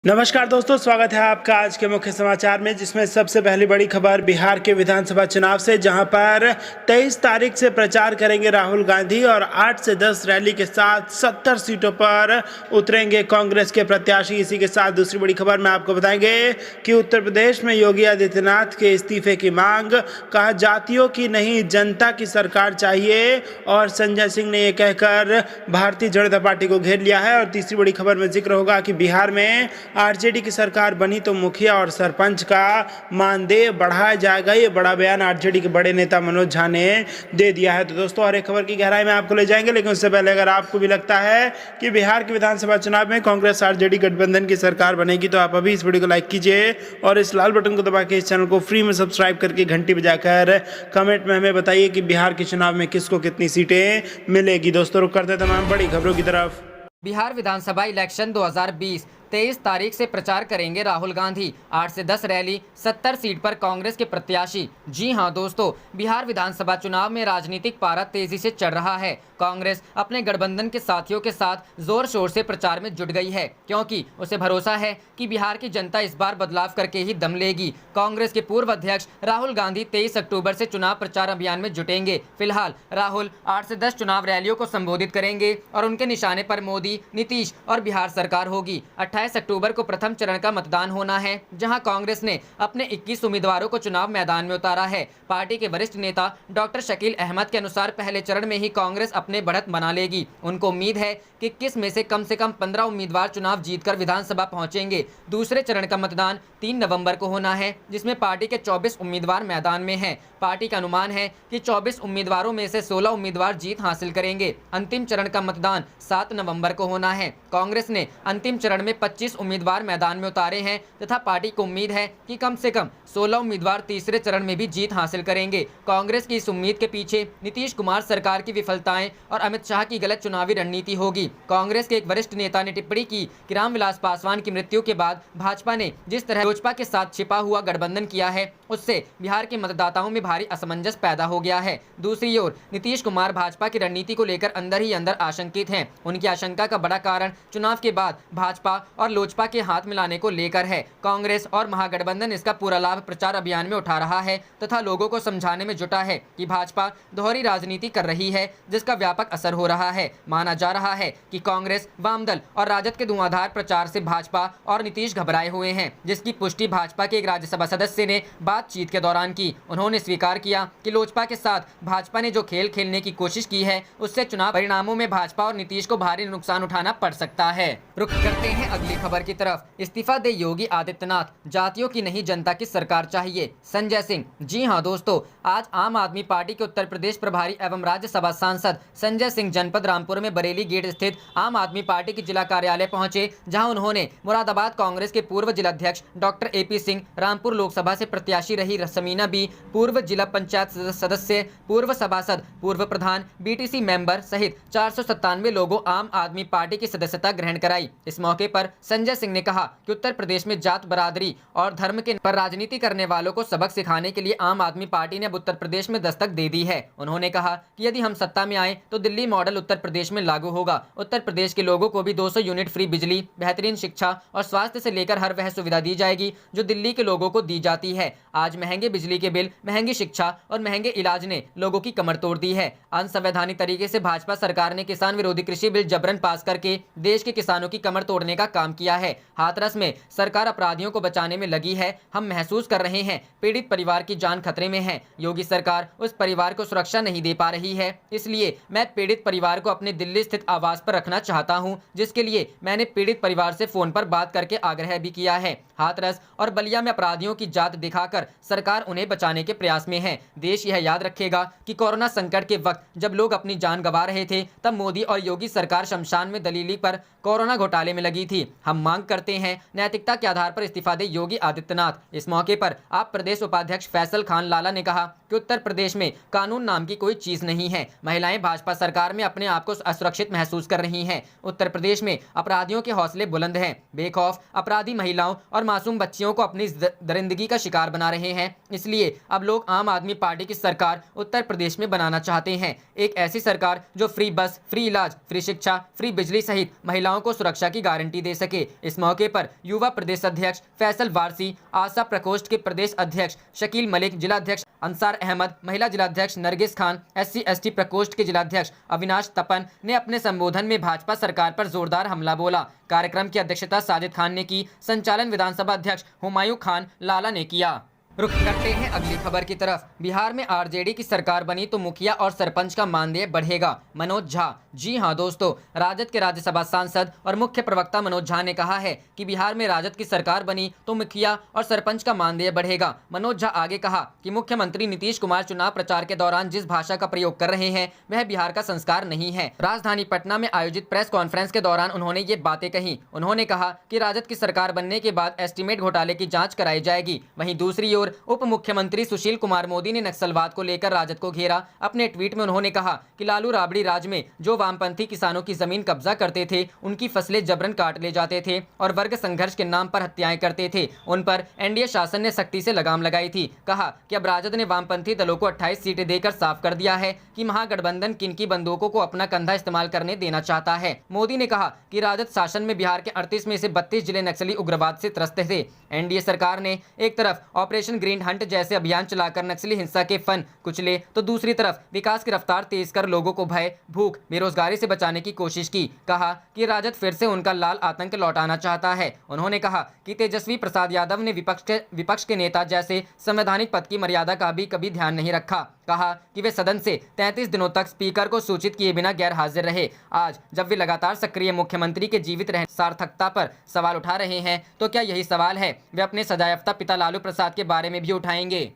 नमस्कार दोस्तों, स्वागत है आपका आज के मुख्य समाचार में, जिसमें सबसे पहली बड़ी खबर बिहार के विधानसभा चुनाव से, जहां पर 23 तारीख से प्रचार करेंगे राहुल गांधी और 8 से 10 रैली के साथ 70 सीटों पर उतरेंगे कांग्रेस के प्रत्याशी। इसी के साथ दूसरी बड़ी खबर में आपको बताएंगे कि उत्तर प्रदेश में योगी आदित्यनाथ के इस्तीफे की मांग, कहा जातियों की नहीं जनता की सरकार चाहिए, और संजय सिंह ने यह कहकर भारतीय जनता पार्टी को घेर लिया है। और तीसरी बड़ी खबर में जिक्र होगा कि बिहार में आरजेडी की सरकार बनी तो मुखिया और सरपंच का मानदेय बढ़ाया जाएगा। ये बड़ा बयान आरजेडी के बड़े नेता मनोज झा ने दे दिया है। तो दोस्तों, हर एक खबर की गहराई में आपको ले जाएंगे, लेकिन उससे पहले अगर आपको भी लगता है कि बिहार के विधानसभा चुनाव में कांग्रेस आरजेडी गठबंधन की सरकार बनेगी, तो आप अभी इस वीडियो को लाइक कीजिए और इस लाल बटन को दबा के इस चैनल को फ्री में सब्सक्राइब करके घंटी बजाकर कमेंट में हमें बताइए कि बिहार के चुनाव में किसको कितनी सीटें मिलेगी। दोस्तों, रुक करते तमाम बड़ी खबरों की तरफ। बिहार विधानसभा इलेक्शन 2020 23 तारीख से प्रचार करेंगे राहुल गांधी। 8 से 10 रैली, 70 सीट पर कांग्रेस के प्रत्याशी। जी हां दोस्तों, बिहार विधानसभा चुनाव में राजनीतिक पारा तेजी से चढ़ रहा है। कांग्रेस अपने गठबंधन के साथियों के साथ जोर शोर से प्रचार में जुट गई है, क्योंकि उसे भरोसा है कि बिहार की जनता इस बार बदलाव करके ही दम लेगी। कांग्रेस के पूर्व अध्यक्ष राहुल गांधी 23 अक्टूबर से चुनाव प्रचार अभियान में जुटेंगे। फिलहाल राहुल 8 से 10 चुनाव रैलियों को संबोधित करेंगे और उनके निशाने पर मोदी, नीतीश और बिहार सरकार होगी। 28 अक्टूबर को प्रथम चरण का मतदान होना है, जहां कांग्रेस ने अपने 21 उम्मीदवारों को चुनाव मैदान में उतारा है। पार्टी के वरिष्ठ नेता डॉक्टर शकील अहमद के अनुसार पहले चरण में ही कांग्रेस अपने बढ़त बना लेगी। उनको उम्मीद है कि 21 में से कम 15 उम्मीदवार चुनाव जीतकर विधानसभा पहुंचेंगे। दूसरे चरण का मतदान 3 नवंबर को होना है, जिसमें पार्टी के 24 उम्मीदवार मैदान में हैं। पार्टी का अनुमान है कि 24 उम्मीदवारों में से 16 उम्मीदवार जीत हासिल करेंगे। अंतिम चरण का मतदान 7 नवंबर को होना है। कांग्रेस ने अंतिम चरण में 25 उम्मीदवार मैदान में उतारे हैं तथा पार्टी को उम्मीद है कि कम से कम 16 उम्मीदवार तीसरे चरण में भी जीत हासिल करेंगे। कांग्रेस की इस उम्मीद के पीछे नीतीश कुमार सरकार की विफलताएं और अमित शाह की गलत चुनावी रणनीति होगी। कांग्रेस के एक वरिष्ठ नेता ने टिप्पणी की कि रामविलास पासवान की मृत्यु के बाद भाजपा ने जिस तरह लोजपा के साथ छिपा हुआ गठबंधन किया है, उससे बिहार के मतदाताओं में भारी असमंजस पैदा हो गया है। दूसरी ओर नीतीश कुमार भाजपा की रणनीति को लेकर अंदर ही अंदर आशंकित हैं। उनकी आशंका का बड़ा कारण चुनाव के बाद भाजपा और लोजपा के हाथ मिलाने को लेकर है। कांग्रेस और महागठबंधन इसका पूरा लाभ प्रचार अभियान में उठा रहा है तथा लोगों को समझाने में जुटा है कि भाजपा दोहरी राजनीति कर रही है, जिसका व्यापक असर हो रहा है। माना जा रहा है कि कांग्रेस, वामदल और राजद के धुआंधार प्रचार से भाजपा और नीतीश घबराए हुए हैं, जिसकी पुष्टि भाजपा के एक राज्यसभा सदस्य ने बातचीत के दौरान की। उन्होंने स्वीकार किया कि लोजपा के साथ भाजपा ने जो खेल खेलने की कोशिश की है, उससे चुनाव परिणामों में भाजपा और नीतीश को भारी नुकसान उठाना पड़ सकता है। रुख करते हैं अगली खबर की तरफ। इस्तीफा दे योगी आदित्यनाथ, जातियों की नहीं जनता की सरकार चाहिए, संजय सिंह। जी हां दोस्तों, आज आम आदमी पार्टी के उत्तर प्रदेश प्रभारी एवं राज्यसभा सांसद संजय सिंह जनपद रामपुर में बरेली गेट स्थित आम आदमी पार्टी के जिला कार्यालय पहुंचे, जहां उन्होंने मुरादाबाद कांग्रेस के पूर्व जिलाध्यक्ष डॉक्टर एपी सिंह, रामपुर लोकसभा से प्रत्याशी रही समीना बी, पूर्व जिला पंचायत सदस्य, पूर्व सभासद, पूर्व प्रधान, बीटीसी मेंबर सहित 497 लोगों आम आदमी पार्टी की सदस्यता ग्रहण कराई। इस मौके पर संजय सिंह ने कहा कि उत्तर प्रदेश में जात बरादरी और धर्म के पर राजनीति करने वालों को सबक सिखाने के लिए आम आदमी पार्टी ने अब उत्तर प्रदेश में दस्तक दे दी है। उन्होंने कहा कि यदि हम सत्ता में आए तो दिल्ली मॉडल उत्तर प्रदेश में लागू होगा। उत्तर प्रदेश के लोगों को भी 200 यूनिट फ्री बिजली, बेहतरीन शिक्षा और स्वास्थ्य से लेकर हर वह सुविधा दी जाएगी जो दिल्ली के लोगों को दी जाती है। आज महंगे बिजली के बिल, महंगी शिक्षा और महंगे इलाज ने लोगों की कमर तोड़ दी है। अनसंवैधानिक तरीके से भाजपा सरकार ने किसान विरोधी कृषि बिल जबरन पास करके देश के किसानों की कमर तोड़ने का काम किया है। हाथरस में सरकार अपराधियों को बचाने में लगी है। हम महसूस कर रहे हैं पीड़ित परिवार की जान खतरे में है। योगी सरकार उस परिवार को सुरक्षा नहीं दे पा रही है, इसलिए मैं पीड़ित परिवार को अपने दिल्ली स्थित आवास पर रखना चाहता हूं, जिसके लिए मैंने पीड़ित परिवार से फोन पर बात करके आग्रह भी किया है। हाथरस और बलिया में अपराधियों की जात दिखाकर सरकार उन्हें बचाने के प्रयास में है। देश यह याद रखेगा कि कोरोना संकट के वक्त जब लोग अपनी जान गंवा रहे थे, तब मोदी और योगी सरकार शमशान में दलीली पर कोरोना घोटाले में लगी थी। हम मांग करते हैं नैतिकता के आधार पर इस्तीफा दे योगी आदित्यनाथ। इस मौके पर आप प्रदेश उपाध्यक्ष फैसल खान लाला ने कहा कि उत्तर प्रदेश में कानून नाम की कोई चीज नहीं है। महिलाएं भाजपा भाजपा सरकार में अपने आप को असुरक्षित महसूस कर रही हैं। उत्तर प्रदेश में अपराधियों के हौसले बुलंद हैं। बेखौफ अपराधी महिलाओं और मासूम बच्चियों को अपनी दरिंदगी का शिकार बना रहे हैं। इसलिए अब लोग आम आदमी पार्टी की सरकार उत्तर प्रदेश में बनाना चाहते हैं। एक ऐसी सरकार जो फ्री बस, फ्री इलाज, फ्री शिक्षा, फ्री बिजली सहित महिलाओं को सुरक्षा की गारंटी दे सके। इस मौके पर युवा प्रदेश अध्यक्ष फैसल वारसी, आशा प्रकोष्ठ के प्रदेश अध्यक्ष शकील मलिक, जिला अध्यक्ष अंसार अहमद, महिला जिलाध्यक्ष नरगिस खान, SC ST प्रकोष्ठ के जिलाध्यक्ष अविनाश तपन ने अपने संबोधन में भाजपा सरकार पर जोरदार हमला बोला। कार्यक्रम की अध्यक्षता साजिद खान ने की। संचालन विधानसभा अध्यक्ष हुमायूं खान लाला ने किया। रुख करते हैं अगली खबर की तरफ। बिहार में RJD की सरकार बनी तो मुखिया और सरपंच का मानदेय बढ़ेगा, मनोज झा। जी हां दोस्तों, राजद के राज्यसभा सांसद और मुख्य प्रवक्ता मनोज झा ने कहा है कि बिहार में राजद की सरकार बनी तो मुखिया और सरपंच का मानदेय बढ़ेगा। मनोज झा आगे कहा कि मुख्यमंत्री नीतीश कुमार चुनाव प्रचार के दौरान जिस भाषा का प्रयोग कर रहे हैं वह बिहार का संस्कार नहीं है। राजधानी पटना में आयोजित प्रेस कॉन्फ्रेंस के दौरान उन्होंने ये बातें कही। उन्होंने कहा कि राजद की सरकार बनने के बाद एस्टीमेट घोटाले की जाँच कराई जाएगी। वहीं दूसरी ओर उप मुख्यमंत्री सुशील कुमार मोदी ने नक्सलवाद को लेकर राजद को घेरा। अपने ट्वीट में उन्होंने कहा कि लालू राबड़ी राज में जो वामपंथी किसानों की जमीन कब्जा करते थे, उनकी फसलें जबरन काट ले जाते थे और वर्ग संघर्ष के नाम पर हत्याएं करते थे, उन पर एनडीए शासन ने सख्ती से लगाम लगाई थी। कहा कि अब राजद ने वामपंथी दलों को 28 सीटें देकर साफ कर दिया है कि महागठबंधन किनकी बंदूकों को अपना कंधा इस्तेमाल करने देना चाहता है। मोदी ने कहा कि राजद शासन में बिहार के 38 में से 32 जिले नक्सली उग्रवाद से त्रस्त थे। एनडीए सरकार ने एक तरफ ऑपरेशन ग्रीन हंट जैसे अभियान चलाकर नक्सली हिंसा के फन कुचले तो दूसरी तरफ विकास की रफ्तार तेज कर लोगों को भय, भूख, बेरोजगारी से बचाने की कोशिश की। कहा कि राजद फिर से उनका लाल आतंक लौटाना चाहता है। उन्होंने कहा कि तेजस्वी प्रसाद यादव ने विपक्ष के नेता जैसे संवैधानिक पद की मर्यादा का भी कभी ध्यान नहीं रखा। कहा कि वे सदन से 33 दिनों तक स्पीकर को सूचित किए बिना गैर हाजिर रहे। आज जब वे लगातार सक्रिय मुख्यमंत्री के जीवित रहने सार्थकता पर सवाल उठा रहे हैं तो क्या यही सवाल है वे अपने सजायाफ्ता पिता लालू प्रसाद के बारे में भी उठाएंगे।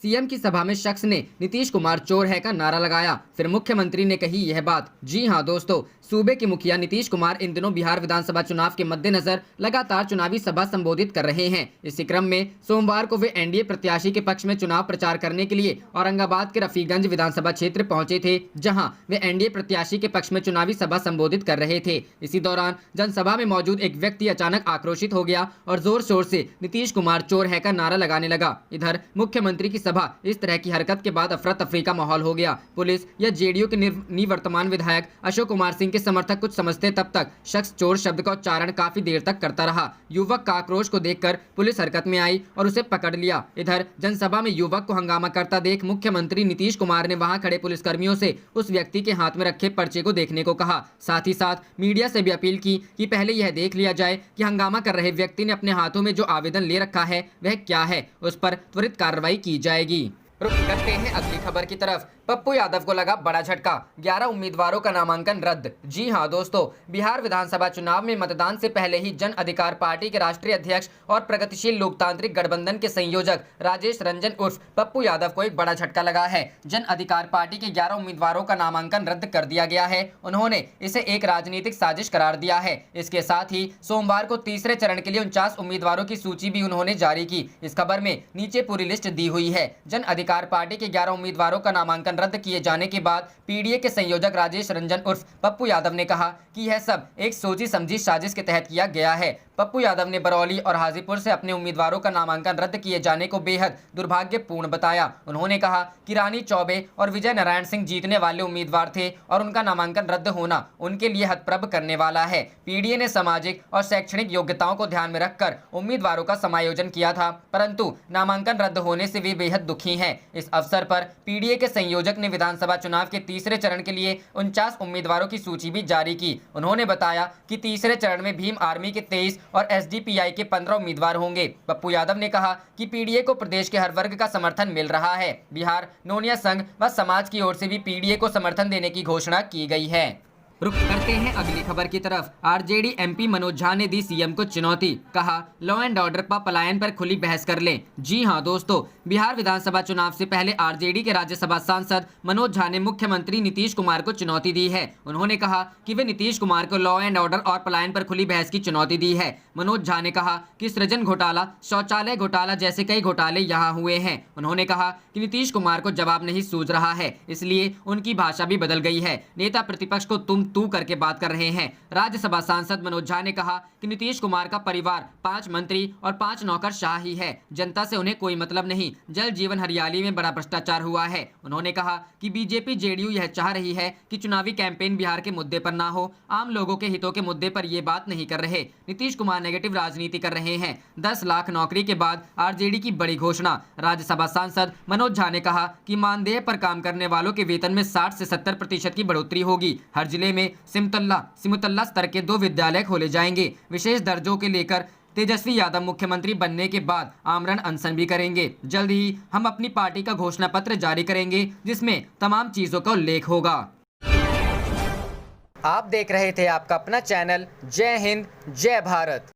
सीएम की सभा में शख्स ने नीतीश कुमार चोर है का नारा लगाया, फिर मुख्यमंत्री ने कही यह बात। जी हां दोस्तों, सूबे के मुखिया नीतीश कुमार इन दिनों बिहार विधानसभा चुनाव के मद्देनजर लगातार चुनावी सभा संबोधित कर रहे हैं। इसी क्रम में सोमवार को वे एनडीए प्रत्याशी के पक्ष में चुनाव प्रचार करने के लिए औरंगाबाद के रफीगंज विधानसभा क्षेत्र पहुंचे थे, जहां वे एनडीए प्रत्याशी के पक्ष में चुनावी सभा संबोधित कर रहे थे। इसी दौरान जनसभा में मौजूद एक व्यक्ति अचानक आक्रोशित हो गया और जोर शोर से नीतीश कुमार चोर है का नारा लगाने लगा। इधर मुख्यमंत्री की सभा इस तरह की हरकत के बाद अफरा तफरी का माहौल हो गया। पुलिस या जेडीयू के निवर्तमान विधायक अशोक कुमार सिंह के समर्थक कुछ समझते तब तक शख्स चोर शब्द का उच्चारण काफी देर तक करता रहा। युवक का आक्रोश को देखकर पुलिस हरकत में आई और उसे पकड़ लिया। इधर जनसभा में युवक को हंगामा करता देख मुख्यमंत्री नीतीश कुमार ने वहां खड़े पुलिसकर्मियों से उस व्यक्ति के हाथ में रखे पर्चे को देखने को कहा। साथ ही साथ मीडिया से भी अपील की कि पहले यह देख लिया जाए कि हंगामा कर रहे व्यक्ति ने अपने हाथों में जो आवेदन ले रखा है वह क्या है, उस पर त्वरित कार्रवाई की जाएगी। रुक करते हैं अगली खबर की तरफ। पप्पू यादव को लगा बड़ा झटका, 11 उम्मीदवारों का नामांकन रद्द। जी हां दोस्तों, बिहार विधानसभा चुनाव में मतदान से पहले ही जन अधिकार पार्टी के राष्ट्रीय अध्यक्ष और प्रगतिशील लोकतांत्रिक गठबंधन के संयोजक राजेश रंजन उर्फ पप्पू यादव को एक बड़ा झटका लगा है। जन अधिकार पार्टी के 11 उम्मीदवारों का नामांकन रद्द कर दिया गया है। उन्होंने इसे एक राजनीतिक साजिश करार दिया है। इसके साथ ही सोमवार को तीसरे चरण के लिए 49 उम्मीदवारों की सूची भी उन्होंने जारी की। इस खबर में नीचे पूरी लिस्ट दी हुई है। जन अधिकार पार्टी के 11 उम्मीदवारों का नामांकन रद्द किए जाने के बाद पीडीए के संयोजक राजेश रंजन उर्फ पप्पू यादव ने कहा कि यह सब एक सोची समझी साजिश के तहत किया गया है। पप्पू यादव ने बरौली और हाजीपुर से अपने उम्मीदवारों का नामांकन रद्द किए जाने को बेहद दुर्भाग्यपूर्ण बताया। उन्होंने कहा कि रानी चौबे और विजय नारायण सिंह जीतने वाले उम्मीदवार थे और उनका नामांकन रद्द होना उनके लिए हतप्रभ करने वाला है। पीडीए ने सामाजिक और शैक्षणिक योग्यताओं को ध्यान में रखकर उम्मीदवारों का समायोजन किया था, परंतु नामांकन रद्द होने से वे बेहद दुखी हैं। इस अवसर पर पीडीए के संयोजक ने विधानसभा चुनाव के तीसरे चरण के लिए 49 उम्मीदवारों की सूची भी जारी की। उन्होंने बताया कि तीसरे चरण में भीम आर्मी के 23 और एसडीपीआई के 15 उम्मीदवार होंगे। पप्पू यादव ने कहा कि पीडीए को प्रदेश के हर वर्ग का समर्थन मिल रहा है। बिहार नोनिया संघ व समाज की ओर से भी पीडीए को समर्थन देने की घोषणा की गई है। रुक करते हैं अगली खबर की तरफ। आरजेडी एमपी मनोज झा ने दी सीएम को चुनौती, कहा लॉ एंड ऑर्डर पर पलायन पर खुली बहस कर लें। जी हां दोस्तों, बिहार विधानसभा चुनाव से पहले आरजेडी के राज्यसभा सांसद मनोज झा ने मुख्यमंत्री नीतीश कुमार को चुनौती दी है। उन्होंने कहा कि वे नीतीश कुमार को लॉ एंड ऑर्डर और पलायन पर खुली बहस की चुनौती दी है। मनोज झा ने कहा कि सृजन घोटाला, शौचालय घोटाला जैसे कई घोटाले यहाँ हुए हैं। उन्होंने कहा कि नीतीश कुमार को जवाब नहीं सूझ रहा है, इसलिए उनकी भाषा भी बदल गई है। नेता प्रतिपक्ष को तुम तू करके बात कर रहे हैं। राज्यसभा सांसद मनोज झा ने कहा कि नीतीश कुमार का परिवार 5 मंत्री और 5 नौकरशाह ही है, जनता से उन्हें कोई मतलब नहीं। जल जीवन हरियाली में बड़ा भ्रष्टाचार हुआ है। उन्होंने कहा कि बीजेपी जेडीयू यह चाह रही है कि चुनावी कैंपेन बिहार के मुद्दे पर ना हो, आम लोगों के हितों के मुद्दे पर ये बात नहीं कर रहे। नीतीश कुमार नेगेटिव राजनीति कर रहे हैं। 10 लाख नौकरी के बाद आरजेडी की बड़ी घोषणा। राज्यसभा सांसद मनोज झा ने कहा कि मानदेय पर काम करने वालों के वेतन में 60 से 70% की बढ़ोतरी होगी। हर जिले में सिमुतल्ला स्तर के 2 विद्यालय खोले जाएंगे। विशेष दर्जों के लेकर तेजस्वी यादव मुख्यमंत्री बनने के बाद आमरण अनशन भी करेंगे। जल्द ही हम अपनी पार्टी का घोषणा पत्र जारी करेंगे, जिसमें तमाम चीजों का उल्लेख होगा। आप देख रहे थे आपका अपना चैनल जय हिंद जय भारत।